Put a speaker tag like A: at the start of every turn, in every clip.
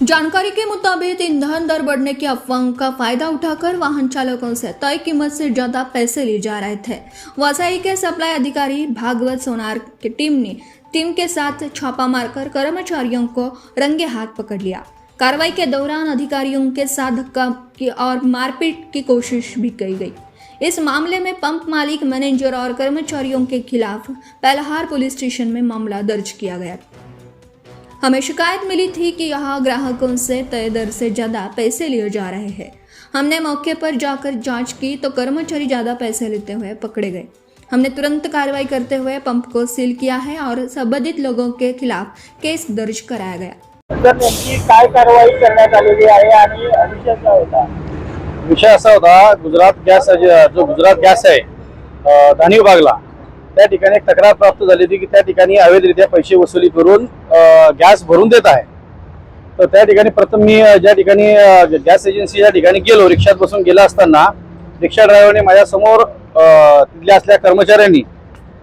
A: जानकारी के मुताबिक ईंधन दर बढ़ने की अफवाहों का फायदा उठाकर वाहन चालकों से तय कीमत से ज्यादा पैसे लिए जा रहे थे। वसई के सप्लाई अधिकारी भागवत सोनार की टीम के साथ छापा मारकर कर्मचारियों को रंगे हाथ पकड़ लिया। कार्रवाई के दौरान अधिकारियों के साथ धक्का की और मारपीट की कोशिश भी की गई। इस मामले में पंप मालिक, मैनेजर और कर्मचारियों के खिलाफ पहलहार पुलिस स्टेशन में मामला दर्ज किया गया। हमें शिकायत मिली थी कि यहाँ ग्राहकों से तय दर से ज़्यादा पैसे लिए जा रहे हैं। हमने मौके पर जाकर जांच की तो कर्मचारी ज़्यादा पैसे लेते हुए पकड़े गए। हमने तुरंत कार्रवाई करते हुए पंप को सील किया है और संबंधित लोगों के खिलाफ केस दर्ज कराया गया।
B: तर नेमकी काय कारवाई करण्यात आलेली आहे आणि विषय काय होता?
C: विषय असा होता, गुजरात गॅस आहे धानी विभागला त्या ठिकाणी एक तक्रार प्राप्त झाली होती की त्या ठिकाणी अवैधरित्या पैसे वसुली करून गॅस भरून देत आहे। तर त्या ठिकाणी प्रथम मी ज्या ठिकाणी गॅस एजन्सीच्या ठिकाणी गेलो, रिक्षात बसून गेला असताना रिक्षा ड्रायव्हरने माझ्या समोर तिथल्या असल्या कर्मचाऱ्यांनी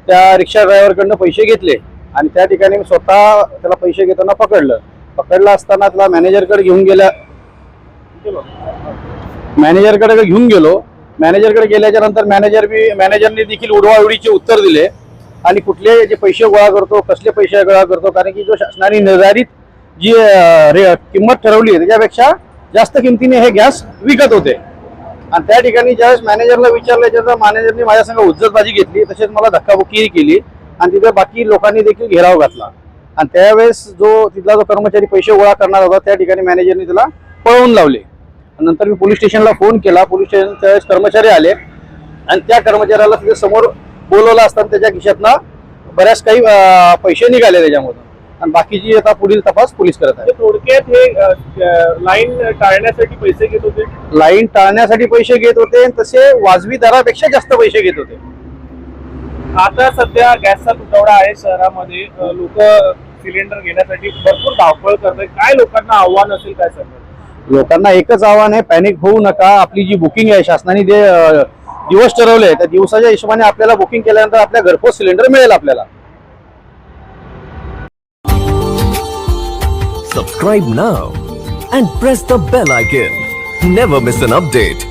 C: त्या रिक्षा ड्रायव्हरकडून पैसे घेतले आणि त्या ठिकाणी मी स्वतः त्याला पैसे घेताना पकडला असताना त्याला मॅनेजरकडे घेऊन गेलो। मॅनेजरकडे गेल्याच्या नंतर मॅनेजरने देखील उडवाउडीचे उत्तर दिले आणि कुठले जे पैसे गोळा करतो, कसले पैसे गोळा करतो, कारण की जो शासनाने निर्धारित जी किंमत ठरवली त्याच्यापेक्षा जास्त किमतीने हे गॅस विकत होते। आणि त्या ठिकाणी ज्यावेळेस मॅनेजरला विचारल्याच्या मॅनेजरने माझ्या संग उज्जतबाजी घेतली, तसेच मला धक्काबुक्की केली आणि तिथे बाकी लोकांनी देखील घेराव घातला। आणि त्यावेळेस तिथला जो कर्मचारी पैसे गोळा करणार होता त्या ठिकाणी मॅनेजरने त्याला पळवून लावले। नंतर मी पोलीस स्टेशनला फोन केला। पोलीस स्टेशनचे कर्मचारी आले आणि त्या कर्मचाऱ्याला तिथे समोर बोलवलं असताना त्याच्या खिशातनं बऱ्याच काही पैसे निघाले त्याच्यामधून आणि बाकीची आता पुढील तपास पोलीस करत आहे।
B: थोडक्यात हे लाईन टाळण्यासाठी पैसे घेत होते?
C: लाईन टाळण्यासाठी पैसे घेत होते, तसे वाजवी दरापेक्षा जास्त पैसे घेत होते।
B: आता सध्या गॅसचा तुटवडा आहे शहरामध्ये, लोक सिलेंडर घेण्यासाठी भरपूर धावपळ करतात, काय लोकांना आव्हान असेल, काय सांगणार?
C: लोकांना एकच आव्हान आहे, पॅनिक होऊ नका। आपली जी बुकिंग आहे, शासनाने जे दिवस ठरवले त्या दिवसाच्या हिशोबाने आपल्याला बुकिंग केल्यानंतर आपल्या घरपोच सिलेंडर मिळेल आपल्याला।
D: Subscribe now and press the bell icon. Never miss an update.